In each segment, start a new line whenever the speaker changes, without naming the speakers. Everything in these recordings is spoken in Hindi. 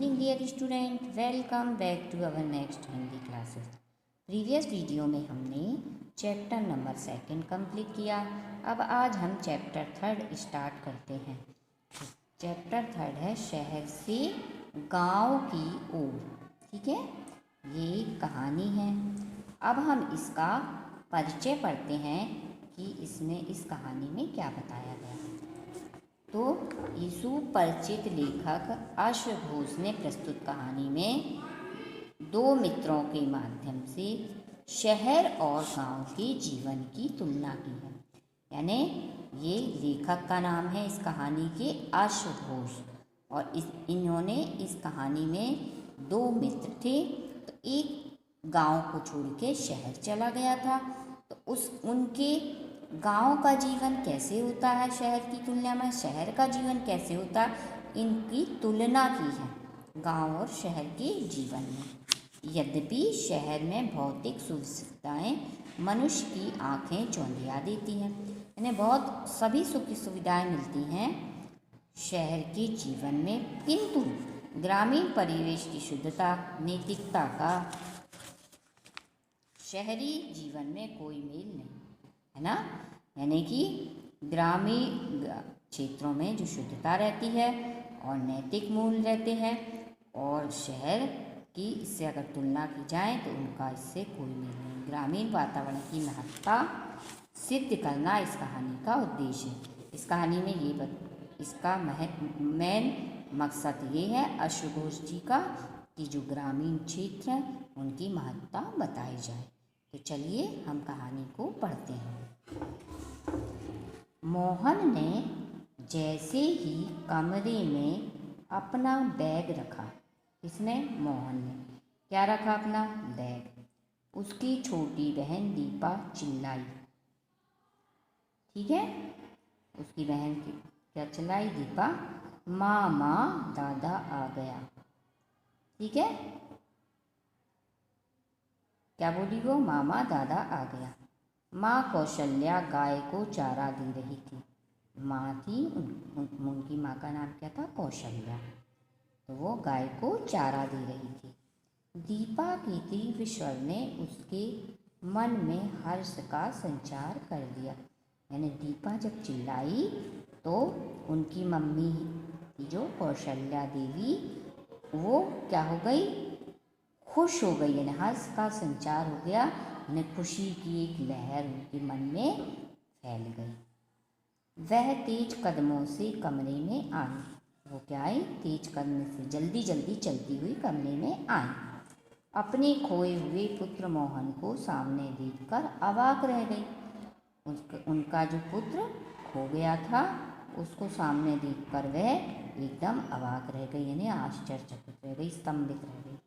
Evening dear student, welcome back to our next Hindi classes. Previous video में हमने चैप्टर नंबर 2 कंप्लीट किया। अब आज हम चैप्टर 3 स्टार्ट करते हैं। चैप्टर 3 है शहर से गांव की ओर। ठीक है, ये कहानी है। अब हम इसका परिचय पढ़ते हैं कि इसमें इस कहानी में क्या बताया गया है। तो यीशु परिचित लेखक अश्व घोष ने प्रस्तुत कहानी में दो मित्रों के माध्यम से शहर और गांव के जीवन की तुलना की है। यानी ये लेखक का नाम है इस कहानी के अश्व घोष, और इन्होंने इस कहानी में दो मित्र थे। तो एक गांव को छोड़ के शहर चला गया था, तो उनके गांव का जीवन कैसे होता है शहर की तुलना में, शहर का जीवन कैसे होता है, इनकी तुलना की है गांव और शहर के जीवन में। यद्यपि शहर में भौतिक सुविधाएं मनुष्य की आंखें चौंधिया देती हैं, यानी बहुत सभी सुख सुविधाएं मिलती हैं शहर के जीवन में, किंतु ग्रामीण परिवेश की शुद्धता नैतिकता का शहरी जीवन में कोई मेल नहीं है ना। यानी कि ग्रामीण क्षेत्रों में जो शुद्धता रहती है और नैतिक मूल्य रहते हैं, और शहर की इससे अगर तुलना की जाए तो उनका इससे कोई मेल नहीं। ग्रामीण वातावरण की महत्ता सिद्ध करना इस कहानी का उद्देश्य है। इस कहानी में इसका मेन मकसद ये है अश्व घोष जी का कि जो ग्रामीण क्षेत्र है उनकी महत्ता बताई जाए। तो चलिए हम कहानी को पढ़ते हैं। मोहन ने जैसे ही कमरे में अपना बैग रखा, इसने मोहन ने क्या रखा, अपना बैग, उसकी छोटी बहन दीपा चिल्लाई। ठीक है, उसकी बहन की क्या चिल्लाई, दीपा, मामा दादा आ गया। ठीक है, क्या बोली वो, मामा दादा आ गया। माँ कौशल्या गाय को चारा दे रही थी। माँ थी उनकी माँ का नाम क्या था, कौशल्या। तो वो गाय को चारा दे रही थी। दीपा की तीव्र स्वर ने उसके मन में हर्ष का संचार कर दिया। यानी दीपा जब चिल्लाई तो उनकी मम्मी जो कौशल्या देवी, वो क्या हो गई, खुश हो गई। यानी हर्ष का संचार हो गया, यानी खुशी की एक लहर उनके मन में फैल गई। वह तेज कदमों से कमरे में आई। वो क्या आई, तेज कदम से जल्दी जल्दी चलती हुई कमरे में आई। अपने खोए हुए पुत्र मोहन को सामने देखकर अवाक रह गई। उनका जो पुत्र खो गया था उसको सामने देखकर वह एकदम अवाक रह गई, यानी आश्चर्यचकित रह गई, स्तंभित रह गई,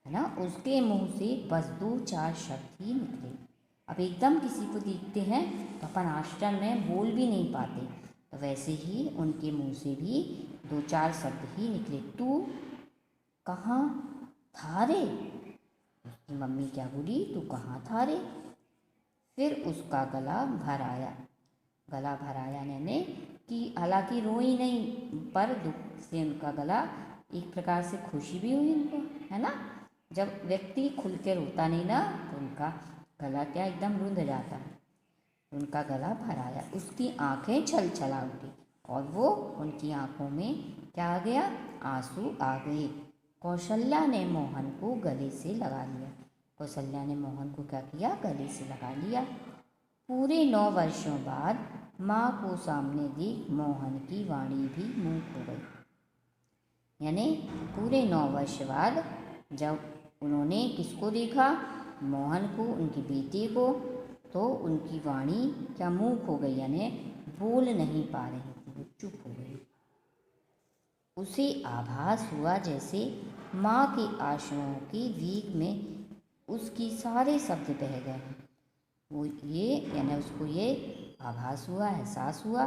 है ना। उसके मुंह से बस 2-4 शब्द ही निकले। अब एकदम किसी को देखते हैं तो अपन आश्चर्य में बोल भी नहीं पाते, तो वैसे ही उनके मुंह से भी 2-4 शब्द ही निकले। तू कहाँ था रे? उसकी मम्मी क्या बोली, तू कहाँ था रे? फिर उसका गला भर आया। गला भर आया यानी कि हालांकि रोई नहीं, पर दुख से उनका गला, एक प्रकार से खुशी भी हुई उनको, है ना। जब व्यक्ति खुल के रोता नहीं ना तो उनका गला क्या एकदम रुंध जाता है। उनका गला भर आया। उसकी आंखें छल छला उठी और वो उनकी आंखों में क्या आ गया, आंसू आ गए। कौशल्या ने मोहन को गले से लगा लिया। कौशल्या ने मोहन को क्या किया, गले से लगा लिया। पूरे 9 वर्षों बाद माँ को सामने देख मोहन की वाणी भी मूक हो गई। यानी पूरे 9 वर्ष बाद जब उन्होंने किसको देखा, मोहन को, उनकी बेटी को, तो उनकी वाणी क्या मूक हो गई, यानी बोल नहीं पा रही थी, वो चुप हो गई। उसे आभास हुआ जैसे माँ के आंसुओं की वेग में उसकी सारे शब्द बह गए हैं। वो ये यानी उसको ये आभास हुआ, एहसास हुआ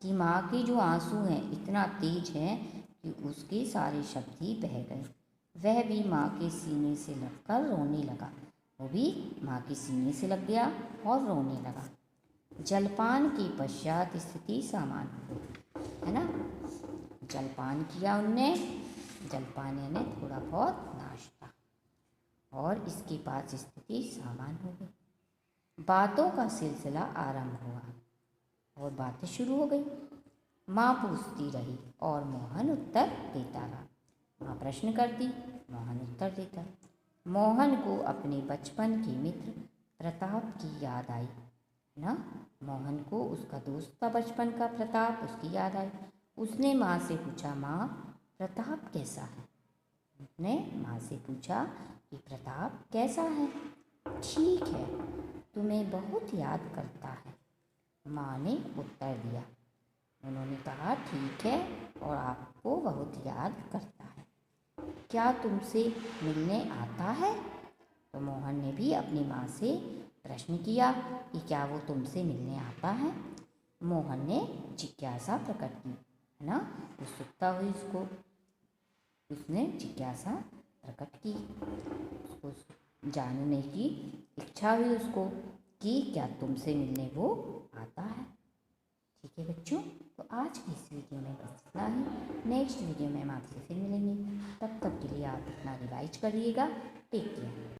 कि माँ के जो आंसू हैं इतना तेज हैं कि उसके सारे शब्द ही बह गए। वह भी माँ के सीने से लगकर रोने लगा। वो भी माँ के सीने से लग गया और रोने लगा। जलपान के पश्चात स्थिति सामान्य हुई, है ना। जलपान किया उनने जलपान यानी थोड़ा बहुत नाश्ता। और इसके पास स्थिति सामान्य हो गई। बातों का सिलसिला आरंभ हुआ और बातें शुरू हो गई। माँ पूछती रही और मोहन उत्तर देता रहा। माँ प्रश्न करती, मोहन उत्तर देता। मोहन को अपने बचपन के मित्र प्रताप की याद आई ना। मोहन को उसका दोस्त था बचपन का प्रताप, उसकी याद आई। उसने माँ से पूछा, माँ प्रताप कैसा है? उसने माँ से पूछा कि प्रताप कैसा है? ठीक है, तुम्हें बहुत याद करता है, माँ ने उत्तर दिया। उन्होंने कहा, ठीक है, और आपको बहुत याद करता है, क्या तुमसे मिलने आता है? तो मोहन ने भी अपनी माँ से प्रश्न किया कि क्या वो तुमसे मिलने आता है। मोहन ने जिज्ञासा प्रकट की, है ना, उत्सुकता हुई उसको। उसने जिज्ञासा प्रकट की, उसको जानने की इच्छा हुई उसको कि क्या तुमसे मिलने वो आता है। ठीक है बच्चों, तो आज की इस वीडियो में बस इतना ही। नेक्स्ट वीडियो में हम आपसे फिर मिलेंगे। तब तक के लिए आप अपना रिवाइज करिएगा। Take care.